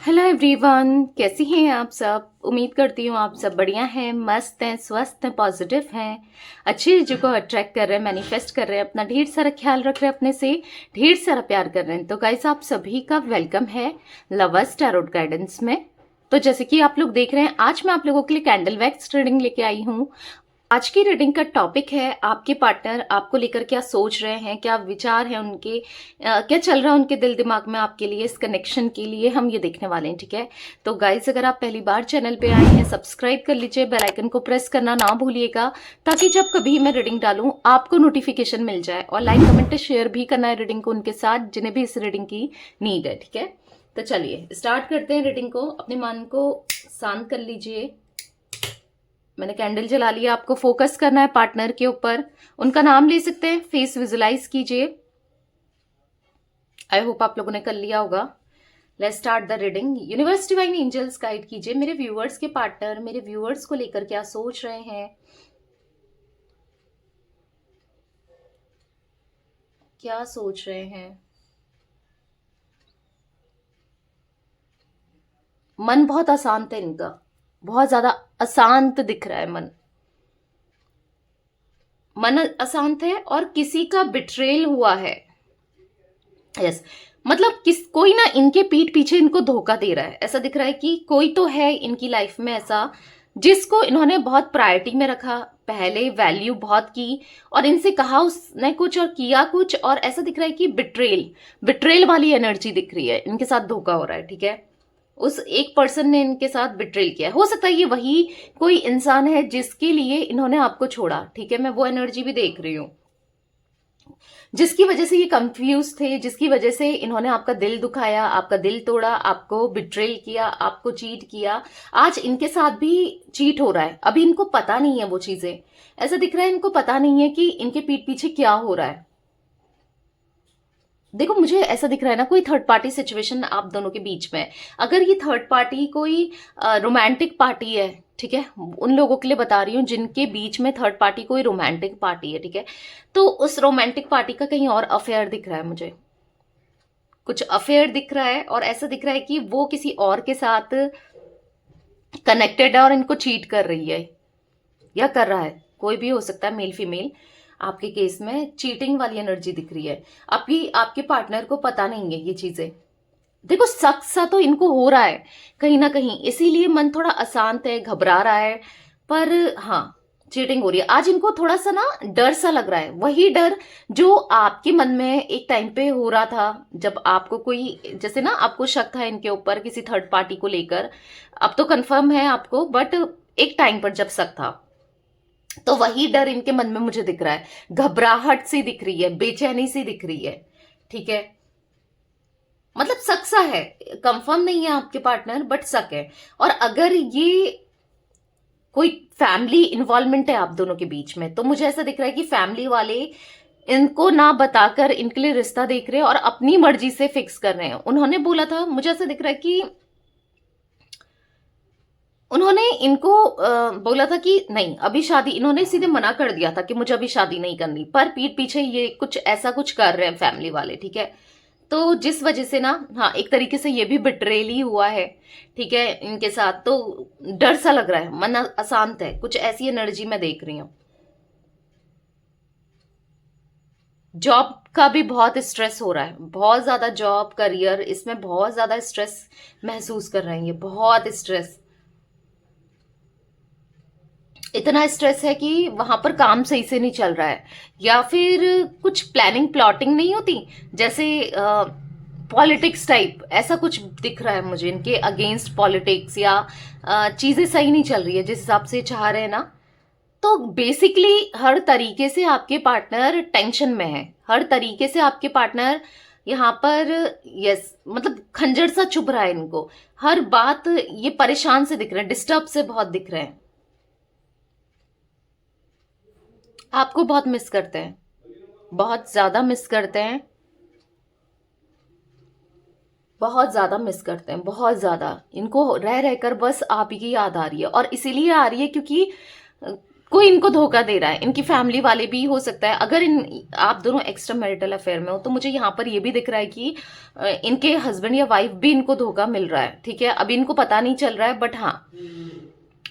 Hello everyone, कैसी हैं आप सब। उम्मीद करती हूँ आप सब बढ़िया हैं, मस्त हैं, स्वस्थ हैं, पॉजिटिव हैं, अच्छी चीज़ों को अट्रैक्ट कर रहे हैं, मैनिफेस्ट कर रहे हैं, अपना ढेर सारा ख्याल रख रहे हैं, अपने से ढेर सारा प्यार कर रहे हैं। तो गाइस, आप सभी का वेलकम है लवर्स टैरोट गाइडेंस में। तो जैसे कि आप लोग देख रहे हैं, आज मैं आप लोगों के लिए कैंडल वैक्स रीडिंग लेके आई हूँ। आज की रीडिंग का टॉपिक है आपके पार्टनर आपको लेकर क्या सोच रहे हैं, क्या विचार है उनके, क्या चल रहा है उनके दिल दिमाग में आपके लिए, इस कनेक्शन के लिए हम ये देखने वाले हैं। ठीक है, तो गाइज अगर आप पहली बार चैनल पे आए हैं, सब्सक्राइब कर लीजिए, बेल आइकन को प्रेस करना ना भूलिएगा, ताकि जब कभी मैं रीडिंग डालूं आपको नोटिफिकेशन मिल जाए। और लाइक कमेंट शेयर भी करना है रीडिंग को उनके साथ जिन्हें भी इस रीडिंग की नीड है। ठीक है, तो चलिए स्टार्ट करते हैं रीडिंग को। अपने मन को शांत कर लीजिए। मैंने कैंडल जला लिया। आपको फोकस करना है पार्टनर के ऊपर, उनका नाम ले सकते हैं, फेस विजुलाइज कीजिए। आई होप आप लोगों ने कर लिया होगा। Let's start the reading. Universe divine angels guide कीजिए मेरे व्यूअर्स के पार्टनर मेरे व्यूअर्स को लेकर क्या सोच रहे हैं, क्या सोच रहे हैं। मन बहुत अशांत है इनका, बहुत ज्यादा अशांत दिख रहा है मन। मन अशांत है और किसी का बिट्रेल हुआ है। यस, मतलब कोई ना इनके पीठ पीछे इनको धोखा दे रहा है। ऐसा दिख रहा है कि कोई तो है इनकी लाइफ में ऐसा, जिसको इन्होंने बहुत प्रायोरिटी में रखा, पहले वैल्यू बहुत की, और इनसे कहा उसने कुछ और किया कुछ, और ऐसा दिख रहा है कि बिट्रेल बिट्रेल वाली एनर्जी दिख रही है, इनके साथ धोखा हो रहा है। ठीक है, उस एक पर्सन ने इनके साथ बिट्रेल किया है। हो सकता है ये वही कोई इंसान है जिसके लिए इन्होंने आपको छोड़ा। ठीक है, मैं वो एनर्जी भी देख रही हूँ, जिसकी वजह से ये कंफ्यूज थे, जिसकी वजह से इन्होंने आपका दिल दुखाया, आपका दिल तोड़ा, आपको बिट्रेल किया, आपको चीट किया। आज इनके साथ भी चीट हो रहा है। अभी इनको पता नहीं है वो चीजें। ऐसा दिख रहा है इनको पता नहीं है कि इनके पीठ पीछे क्या हो रहा है। देखो, मुझे ऐसा दिख रहा है ना, कोई थर्ड पार्टी सिचुएशन आप दोनों के बीच में है। अगर ये थर्ड पार्टी कोई रोमांटिक पार्टी है, ठीक है, उन लोगों के लिए बता रही हूँ जिनके बीच में थर्ड पार्टी कोई रोमांटिक पार्टी है, ठीक है, तो उस रोमांटिक पार्टी का कहीं और अफेयर दिख रहा है मुझे। कुछ अफेयर दिख रहा है, और ऐसा दिख रहा है कि वो किसी और के साथ कनेक्टेड है और इनको चीट कर रही है या कर रहा है। कोई भी हो सकता है, मेल फीमेल। आपके केस में चीटिंग वाली एनर्जी दिख रही है। आपके पार्टनर को पता नहीं है ये चीजें। देखो, शक सा तो इनको हो रहा है कहीं ना कहीं, इसीलिए मन थोड़ा अशांत है, घबरा रहा है। पर हाँ, चीटिंग हो रही है। आज इनको थोड़ा सा ना डर सा लग रहा है, वही डर जो आपके मन में एक टाइम पे हो रहा था, जब आपको कोई, जैसे ना आपको शक था इनके ऊपर किसी थर्ड पार्टी को लेकर। अब तो कंफर्म है आपको, बट एक टाइम पर जब शक था, तो वही डर इनके मन में मुझे दिख रहा है। घबराहट सी दिख रही है, बेचैनी सी दिख रही है। ठीक है, मतलब शक सा है, कंफर्म नहीं है आपके पार्टनर, बट शक है। और अगर ये कोई फैमिली इन्वॉल्वमेंट है आप दोनों के बीच में, तो मुझे ऐसा दिख रहा है कि फैमिली वाले इनको ना बताकर इनके लिए रिश्ता देख रहे हैं और अपनी मर्जी से फिक्स कर रहे हैं। उन्होंने बोला था, मुझे ऐसा दिख रहा है कि उन्होंने इनको बोला था कि नहीं अभी शादी, इन्होंने सीधे मना कर दिया था कि मुझे अभी शादी नहीं करनी, पर पीठ पीछे ये कुछ ऐसा कुछ कर रहे हैं फैमिली वाले। ठीक है, तो जिस वजह से ना, हाँ, एक तरीके से ये भी बिट्रेल ही हुआ है। ठीक है, इनके साथ तो डर सा लग रहा है, मन अशांत है, कुछ ऐसी एनर्जी मैं देख रही हूँ। जॉब का भी बहुत स्ट्रेस हो रहा है, बहुत ज्यादा जॉब करियर, इसमें बहुत ज्यादा स्ट्रेस महसूस कर रहे हैं ये, बहुत स्ट्रेस। इतना स्ट्रेस है कि वहां पर काम सही से नहीं चल रहा है, या फिर कुछ प्लानिंग प्लॉटिंग नहीं होती, जैसे पॉलिटिक्स टाइप, ऐसा कुछ दिख रहा है मुझे इनके अगेंस्ट पॉलिटिक्स, या चीजें सही नहीं चल रही है जिस हिसाब से चाह रहे हैं ना। तो बेसिकली हर तरीके से आपके पार्टनर टेंशन में है, हर तरीके से आपके पार्टनर यहाँ पर, यस, मतलब खंजर सा चुभ रहा है इनको। हर बात ये परेशान से दिख रहे हैं, डिस्टर्ब से बहुत दिख रहे हैं। आपको बहुत मिस करते हैं, बहुत ज्यादा मिस करते हैं, बहुत ज्यादा मिस करते हैं, बहुत ज्यादा। इनको रह रहकर बस आप ही की याद आ रही है, और इसीलिए आ रही है क्योंकि कोई इनको धोखा दे रहा है, इनकी फैमिली वाले भी हो सकता है। अगर इन आप दोनों एक्स्ट्रा मैरिटल अफेयर में हो तो मुझे यहाँ पर ये भी दिख रहा है कि इनके हस्बैंड या वाइफ भी इनको धोखा मिल रहा है, ठीक है। अभी इनको पता नहीं चल रहा है, बट हाँ,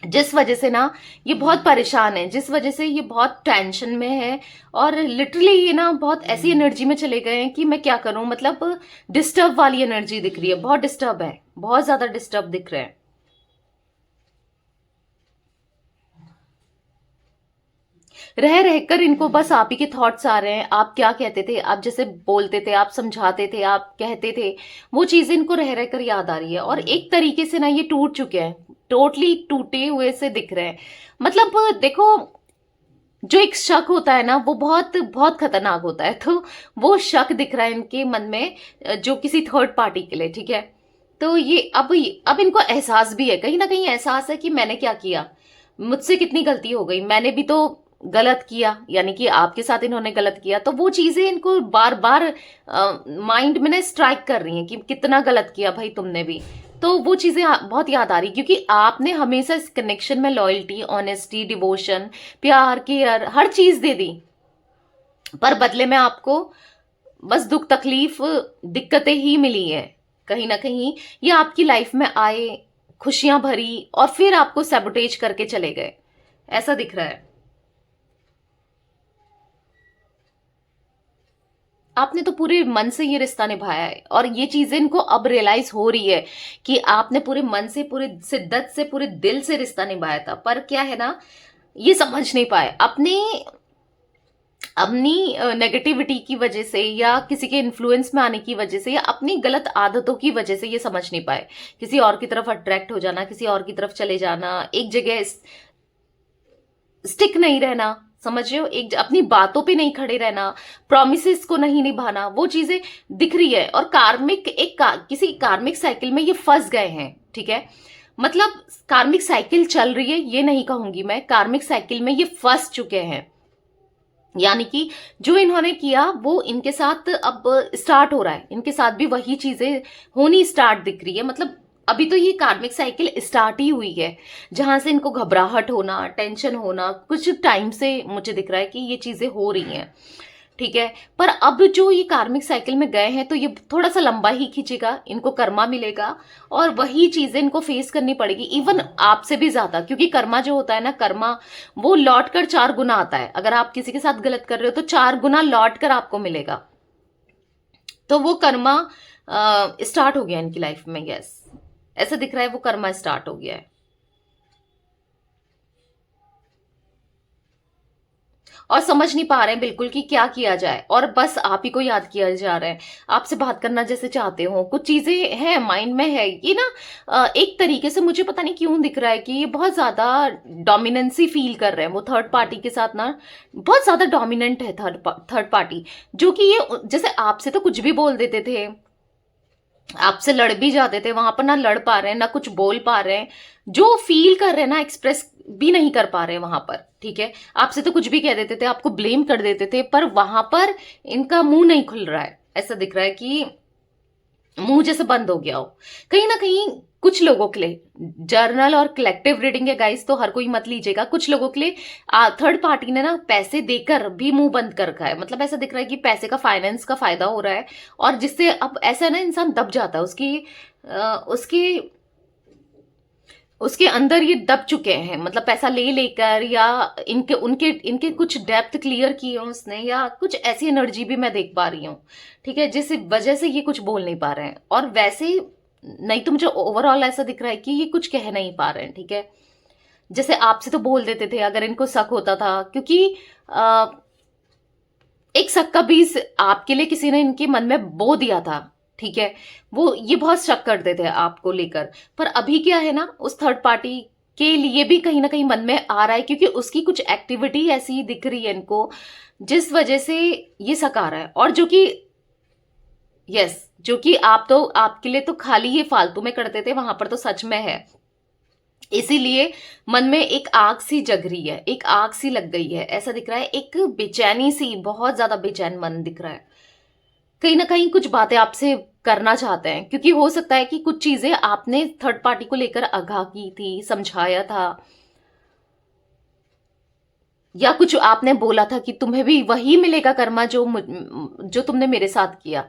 जिस वजह से ना ये बहुत परेशान है, जिस वजह से ये बहुत टेंशन में है, और लिटरली ये ना बहुत ऐसी एनर्जी में चले गए हैं कि मैं क्या करूं, मतलब डिस्टर्ब वाली एनर्जी दिख रही है, बहुत डिस्टर्ब है, बहुत ज्यादा डिस्टर्ब दिख रहे हैं। रह रहकर इनको बस आप ही के थॉट्स आ रहे हैं। आप क्या कहते थे, आप जैसे बोलते थे, आप समझाते थे, आप कहते थे, वो चीजें इनको रह रहकर याद आ रही है। और एक तरीके से ना ये टूट चुके हैं, टोटली टूटे हुए से दिख रहे हैं। मतलब देखो, जो एक शक होता है ना, वो बहुत बहुत खतरनाक होता है। तो वो शक दिख रहा है इनके मन में, जो किसी थर्ड पार्टी के लिए, ठीक है। तो ये अब इनको एहसास भी है, कहीं ना कहीं एहसास है कि मैंने क्या किया, मुझसे कितनी गलती हो गई, मैंने भी तो गलत किया, यानी कि आपके साथ इन्होंने गलत किया। तो वो चीजें इनको बार बार माइंड में ना स्ट्राइक कर रही हैं कि कितना गलत किया भाई तुमने भी। तो वो चीजें बहुत याद आ रही, क्योंकि आपने हमेशा इस कनेक्शन में लॉयल्टी, ऑनेस्टी, डिवोशन, प्यार, केयर, हर चीज दे दी, पर बदले में आपको बस दुख, तकलीफ, दिक्कतें ही मिली है। कहीं ना कहीं ये आपकी लाइफ में आए, खुशियां भरी, और फिर आपको सैबोटेज करके चले गए, ऐसा दिख रहा है। आपने तो पूरे मन से ये रिश्ता निभाया है, और ये चीजें इनको अब रियलाइज हो रही है कि आपने पूरे मन से, पूरे शिद्दत से, पूरे दिल से रिश्ता निभाया था। पर क्या है ना, ये समझ नहीं पाए, अपने अपनी नेगेटिविटी की वजह से, या किसी के इन्फ्लुएंस में आने की वजह से, या अपनी गलत आदतों की वजह से ये समझ नहीं पाए। किसी और की तरफ अट्रैक्ट हो जाना, किसी और की तरफ चले जाना, एक जगह स्टिक नहीं रहना, समझ रहे हो, एक अपनी बातों पे नहीं खड़े रहना, प्रोमिसेस को नहीं निभाना, वो चीजें दिख रही है। और कार्मिक किसी कार्मिक साइकिल में ये फंस गए हैं, ठीक है। मतलब कार्मिक साइकिल चल रही है ये नहीं कहूंगी मैं, कार्मिक साइकिल में ये फंस चुके हैं। यानी कि जो इन्होंने किया वो इनके साथ अब स्टार्ट हो रहा है, इनके साथ भी वही चीजें होनी स्टार्ट दिख रही है। मतलब अभी तो ये कार्मिक साइकिल स्टार्ट ही हुई है, जहां से इनको घबराहट होना, टेंशन होना, कुछ टाइम से मुझे दिख रहा है कि ये चीजें हो रही हैं, ठीक है। पर अब जो ये कार्मिक साइकिल में गए हैं तो ये थोड़ा सा लंबा ही खींचेगा, इनको कर्मा मिलेगा, और वही चीजें इनको फेस करनी पड़ेगी, इवन आपसे भी ज्यादा, क्योंकि कर्मा जो होता है ना, कर्मा वो लौट कर 4 गुना आता है। अगर आप किसी के साथ गलत कर रहे हो तो 4 गुना लौट कर आपको मिलेगा। तो वो कर्मा स्टार्ट हो गया इनकी लाइफ में, यस, ऐसा दिख रहा है, वो कर्मा स्टार्ट हो गया है। और समझ नहीं पा रहे हैं बिल्कुल कि क्या किया जाए, और बस आप ही को याद किया जा रहा है, आपसे बात करना जैसे चाहते हो। कुछ चीजें हैं माइंड में है ये ना, एक तरीके से मुझे पता नहीं क्यों दिख रहा है कि ये बहुत ज्यादा डोमिनेंसी फील कर रहे हैं, वो थर्ड पार्टी के साथ ना बहुत ज्यादा डोमिनेंट है थर्ड पार्टी, जो कि ये जैसे आपसे तो कुछ भी बोल देते थे, आपसे लड़ भी जाते थे, वहां पर ना लड़ पा रहे हैं, ना कुछ बोल पा रहे हैं, जो फील कर रहे हैं ना एक्सप्रेस भी नहीं कर पा रहे हैं वहां पर, ठीक है। आपसे तो कुछ भी कह देते थे, आपको ब्लेम कर देते थे, पर वहां पर इनका मुंह नहीं खुल रहा है, ऐसा दिख रहा है कि मुंह जैसे बंद हो गया हो। कहीं ना कहीं कुछ लोगों के लिए, जर्नल और कलेक्टिव रीडिंग है गाइस, तो हर कोई मत लीजिएगा, कुछ लोगों के लिए थर्ड पार्टी ने ना पैसे देकर भी मुंह बंद कर रखा है। मतलब ऐसा दिख रहा है कि पैसे का, फाइनेंस का फायदा हो रहा है, और जिससे अब ऐसा ना इंसान दब जाता है, उसकी उसके अंदर ये दब चुके हैं। मतलब पैसा ले लेकर, या इनके कुछ डेप्थ क्लियर किए हो उसने, या कुछ ऐसी एनर्जी भी मैं देख पा रही हूँ, ठीक है, जिस वजह से ये कुछ बोल नहीं पा रहे हैं। और वैसे नहीं तो मुझे ओवरऑल ऐसा दिख रहा है कि ये कुछ कह नहीं पा रहे हैं, ठीक है। जैसे आपसे तो बोल देते थे अगर इनको शक होता था, क्योंकि आ, एक शक का बीज आपके लिए किसी ने इनके मन में बो दिया था, ठीक है। वो ये बहुत शक करते थे आपको लेकर, पर अभी क्या है ना, उस थर्ड पार्टी के लिए भी कहीं ना कहीं मन में आ रहा है, क्योंकि उसकी कुछ एक्टिविटी ऐसी दिख रही है इनको, जिस वजह से ये शक आ रहा है। और जो कि यस, जो कि आप तो, आपके लिए तो खाली ये फालतू में करते थे, वहां पर तो सच में है। इसीलिए मन में एक आग सी जग रही है, एक आग सी लग गई है, ऐसा दिख रहा है, एक बेचैनी सी, बहुत ज्यादा बेचैन मन दिख रहा है। कहीं ना कहीं कुछ बातें आपसे करना चाहते हैं, क्योंकि हो सकता है कि कुछ चीजें आपने थर्ड पार्टी को लेकर आगाह की थी, समझाया था, या कुछ आपने बोला था कि तुम्हें भी वही मिलेगा कर्मा जो तुमने मेरे साथ किया,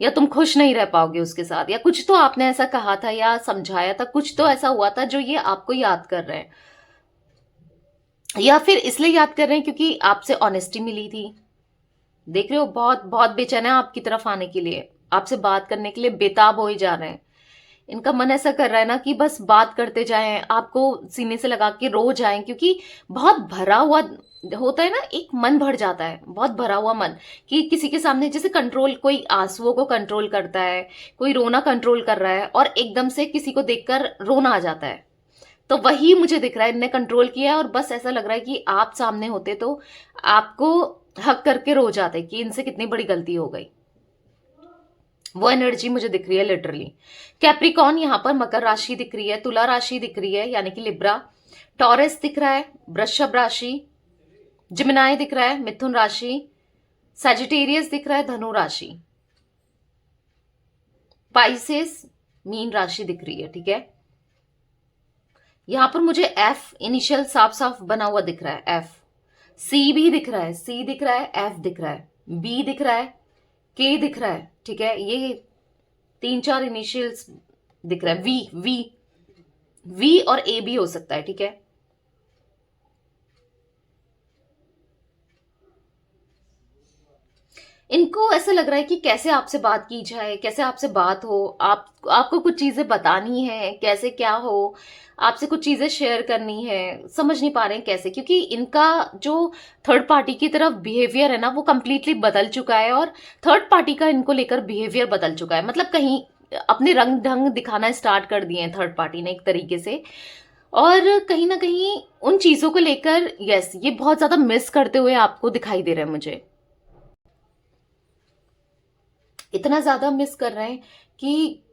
या तुम खुश नहीं रह पाओगे उसके साथ, या कुछ तो आपने ऐसा कहा था या समझाया था, कुछ तो ऐसा हुआ था जो ये आपको याद कर रहे हैं। या फिर इसलिए याद कर रहे हैं क्योंकि आपसे ऑनेस्टी मिली थी। देख रहे हो, बहुत बहुत बेचैन है आपकी तरफ आने के लिए, आपसे बात करने के लिए बेताब हो ही जा रहे हैं। इनका मन ऐसा कर रहा है ना कि बस बात करते जाएं, आपको सीने से लगा के रो जाएं, क्योंकि बहुत भरा हुआ होता है ना, एक मन भर जाता है, बहुत भरा हुआ मन, कि किसी के सामने जैसे कंट्रोल, कोई आंसुओं को कंट्रोल करता है, कोई रोना कंट्रोल कर रहा है, और एकदम से किसी को देखकर रोना आ जाता है। तो वही मुझे दिख रहा है, इनने कंट्रोल किया है, और बस ऐसा लग रहा है कि आप सामने होते तो आपको हक करके रो जाते कि इनसे कितनी बड़ी गलती हो गई। वो एनर्जी मुझे दिख रही है लिटरली। कैप्रिकॉन यहाँ पर मकर राशि दिख रही है, तुला राशि दिख रही है यानी कि लिब्रा, टॉरस दिख रहा है, वृषभ राशि, जिमिनाई दिख रहा है, मिथुन राशि, सैजिटेरियस दिख रहा है, धनु राशि, पाइसेस मीन राशि दिख रही है। ठीक है, यहां पर मुझे एफ इनिशियल साफ साफ बना हुआ दिख रहा है, एफ, सी भी दिख रहा है, सी दिख रहा है, एफ दिख रहा है, बी दिख रहा है, के दिख रहा है। ठीक है, ये 3-4 इनिशियल्स दिख रहा है, वी वी वी और ए भी हो सकता है। ठीक है, इनको ऐसा लग रहा है कि कैसे आपसे बात की जाए, कैसे आपसे बात हो, आपको कुछ चीजें बतानी है, कैसे क्या हो, आपसे कुछ चीजें शेयर करनी है, समझ नहीं पा रहे हैं कैसे, क्योंकि इनका जो थर्ड पार्टी की तरफ बिहेवियर है ना, वो कंप्लीटली बदल चुका है, और थर्ड पार्टी का इनको लेकर बिहेवियर बदल चुका है। मतलब कहीं अपने रंग ढंग दिखाना स्टार्ट कर दिए हैं थर्ड पार्टी ने एक तरीके से, और कहीं ना कहीं उन चीजों को लेकर यस, ये बहुत ज्यादा मिस करते हुए आपको दिखाई दे रहे हैं मुझे। इतना ज्यादा मिस कर रहे हैं कि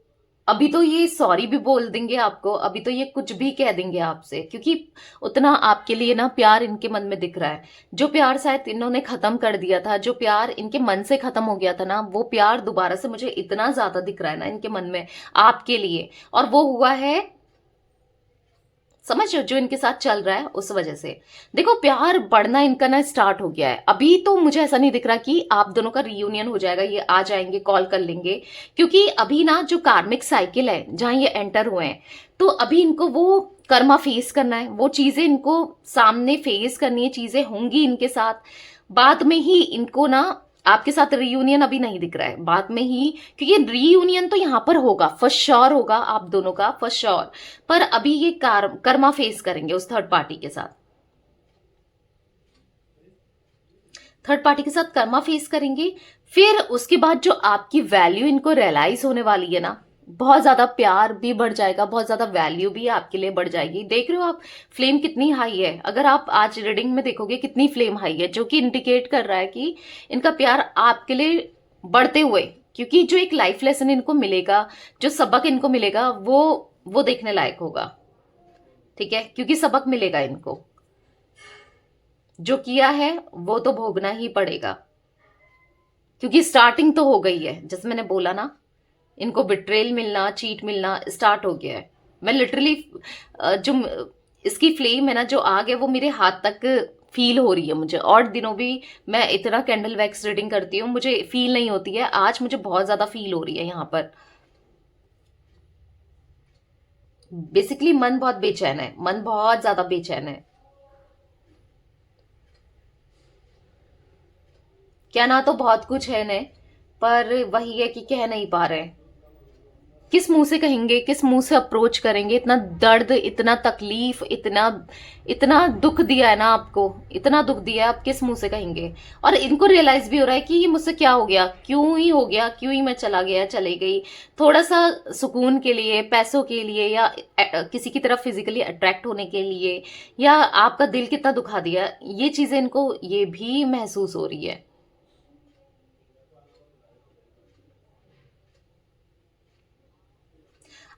अभी तो ये सॉरी भी बोल देंगे आपको, अभी तो ये कुछ भी कह देंगे आपसे, क्योंकि उतना आपके लिए ना प्यार इनके मन में दिख रहा है। जो प्यार शायद इन्होंने खत्म कर दिया था, जो प्यार इनके मन से खत्म हो गया था ना, वो प्यार दोबारा से मुझे इतना ज्यादा दिख रहा है ना इनके मन में आपके लिए, और वो हुआ है, समझ रहे हो, जो इनके साथ चल रहा है उस वजह से। देखो, प्यार बढ़ना इनका ना स्टार्ट हो गया है। अभी तो मुझे ऐसा नहीं दिख रहा कि आप दोनों का रियूनियन हो जाएगा, ये आ जाएंगे, कॉल कर लेंगे, क्योंकि अभी ना जो कार्मिक साइकिल है जहां ये एंटर हुए हैं, तो अभी इनको वो कर्मा फेस करना है, वो चीजें इनको सामने फेस करनी है, चीजें होंगी इनके साथ। बाद में ही इनको ना आपके साथ रीयूनियन अभी नहीं दिख रहा है, बाद में ही, क्योंकि रीयूनियन तो यहां पर होगा, फर्स्ट श्योर होगा आप दोनों का, फर्स्ट श्योर। पर अभी ये कर्मा फेस करेंगे उस थर्ड पार्टी के साथ, थर्ड पार्टी के साथ कर्मा फेस करेंगे। फिर उसके बाद जो आपकी वैल्यू इनको रियलाइज होने वाली है ना, बहुत ज्यादा प्यार भी बढ़ जाएगा, बहुत ज्यादा वैल्यू भी आपके लिए बढ़ जाएगी। देख रहे हो आप फ्लेम कितनी हाई है, अगर आप आज रीडिंग में देखोगे कितनी फ्लेम हाई है, जो कि इंडिकेट कर रहा है कि इनका प्यार आपके लिए बढ़ते हुए, क्योंकि जो एक लाइफ लेसन इनको मिलेगा, जो सबक इनको मिलेगा, वो देखने लायक होगा। ठीक है, क्योंकि सबक मिलेगा इनको, जो किया है वो तो भोगना ही पड़ेगा, क्योंकि स्टार्टिंग तो हो गई है, जैसे मैंने बोला ना, इनको बिट्रेल मिलना, चीट मिलना स्टार्ट हो गया है। मैं लिटरली जो इसकी फ्लेम है ना, जो आग है, वो मेरे हाथ तक फील हो रही है मुझे। और दिनों भी मैं इतना कैंडल वैक्स रीडिंग करती हूँ, मुझे फील नहीं होती है, आज मुझे बहुत ज्यादा फील हो रही है यहाँ पर। बेसिकली मन बहुत बेचैन है, मन बहुत ज्यादा बेचैन है। कहना तो बहुत कुछ है ने, पर वही है कि कह नहीं पा रहे, किस मुंह से कहेंगे, किस मुंह से अप्रोच करेंगे। इतना दर्द, इतना तकलीफ, इतना इतना दुख दिया है ना आपको, इतना दुख दिया है, आप किस मुंह से कहेंगे। और इनको रियलाइज भी हो रहा है कि ये मुझसे क्या हो गया, क्यों ही हो गया, क्यों ही मैं चला गया, चले गई, थोड़ा सा सुकून के लिए, पैसों के लिए, या किसी की तरफ फिजिकली अट्रैक्ट होने के लिए, या आपका दिल कितना दुखा दिया, ये चीजें इनको ये भी महसूस हो रही है।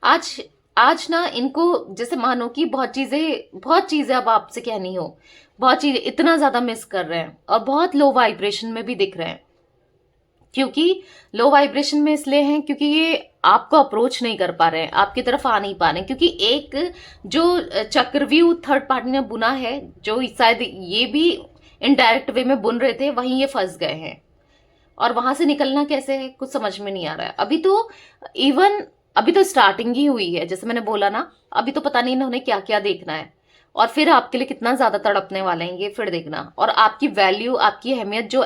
आज आज ना इनको जैसे मानो कि बहुत चीजें अब आपसे कहनी हो, बहुत चीजें इतना ज्यादा मिस कर रहे हैं, और बहुत लो वाइब्रेशन में भी दिख रहे हैं। क्योंकि लो वाइब्रेशन में इसलिए हैं क्योंकि ये आपको अप्रोच नहीं कर पा रहे हैं, आपकी तरफ आ नहीं पा रहे हैं, क्योंकि एक जो चक्रव्यूह थर्ड पार्टी ने बुना है, जो शायद ये भी इनडायरेक्ट वे में बुन रहे थे, वहीं ये फंस गए हैं। और वहां से निकलना कैसे है, कुछ समझ में नहीं आ रहा है अभी तो। इवन अभी तो स्टार्टिंग ही हुई है, जैसे मैंने बोला ना, अभी तो पता नहीं इन्होंने क्या क्या देखना है, और फिर आपके लिए कितना ज्यादा तड़पने वाले हैं ये फिर देखना। और आपकी वैल्यू, आपकी अहमियत, जो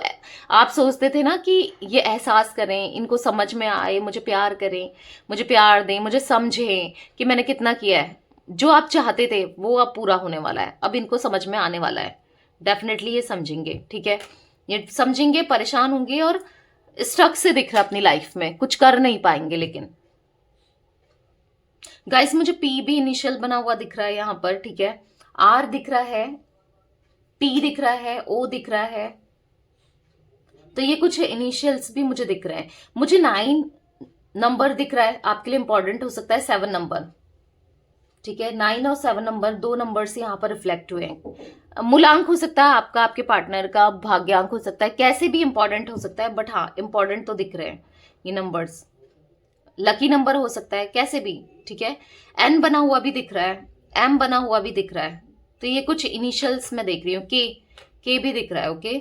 आप सोचते थे ना कि ये एहसास करें, इनको समझ में आए, मुझे प्यार करें, मुझे प्यार दें, मुझे समझें कि मैंने कितना किया है, जो आप चाहते थे वो अब पूरा होने वाला है। अब इनको समझ में आने वाला है, डेफिनेटली ये समझेंगे, ठीक है। ये समझेंगे, परेशान होंगे और स्ट्रक से दिख रहा है अपनी लाइफ में, कुछ कर नहीं पाएंगे। लेकिन गाइस मुझे पी भी इनिशियल बना हुआ दिख रहा है यहाँ पर, ठीक है। आर दिख रहा है, टी दिख रहा है, ओ दिख रहा है, तो ये कुछ इनिशियल्स भी मुझे दिख रहे हैं। मुझे 9 नंबर दिख रहा है, आपके लिए इंपॉर्टेंट हो सकता है 7 नंबर, ठीक है। 9 और 7 नंबर, 2 नंबर से यहाँ पर रिफ्लेक्ट हुए हैं। मूलांक हो सकता है आपका, आपके पार्टनर का भाग्यांक हो सकता है, कैसे भी इंपॉर्टेंट हो सकता है, बट हाँ इंपॉर्टेंट तो दिख रहे हैं ये नंबर्स। लकी नंबर हो सकता है, कैसे भी, ठीक है। एन बना हुआ भी दिख रहा है, एम बना हुआ भी दिख रहा है, तो ये कुछ इनिशियल्स मैं देख रही हूँ। के भी दिख रहा है, ओके।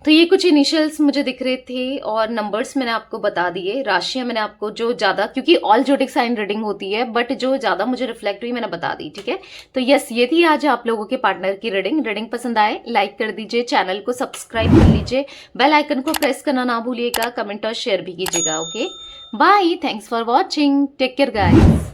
तो ये कुछ इनिशियल्स मुझे दिख रहे थे, और नंबर्स मैंने आपको बता दिए, राशियां मैंने आपको जो ज्यादा, क्योंकि ऑल जोडिक साइन रीडिंग होती है, बट जो ज्यादा मुझे रिफ्लेक्ट हुई मैंने बता दी, ठीक है। तो यस, ये थी आज आप लोगों के पार्टनर की रीडिंग पसंद आए लाइक कर दीजिए, चैनल को सब्सक्राइब कर लीजिए, बेल आइकन को प्रेस करना ना भूलिएगा, कमेंट और शेयर भी कीजिएगा, okay. Bye, thanks for watching, take care guys.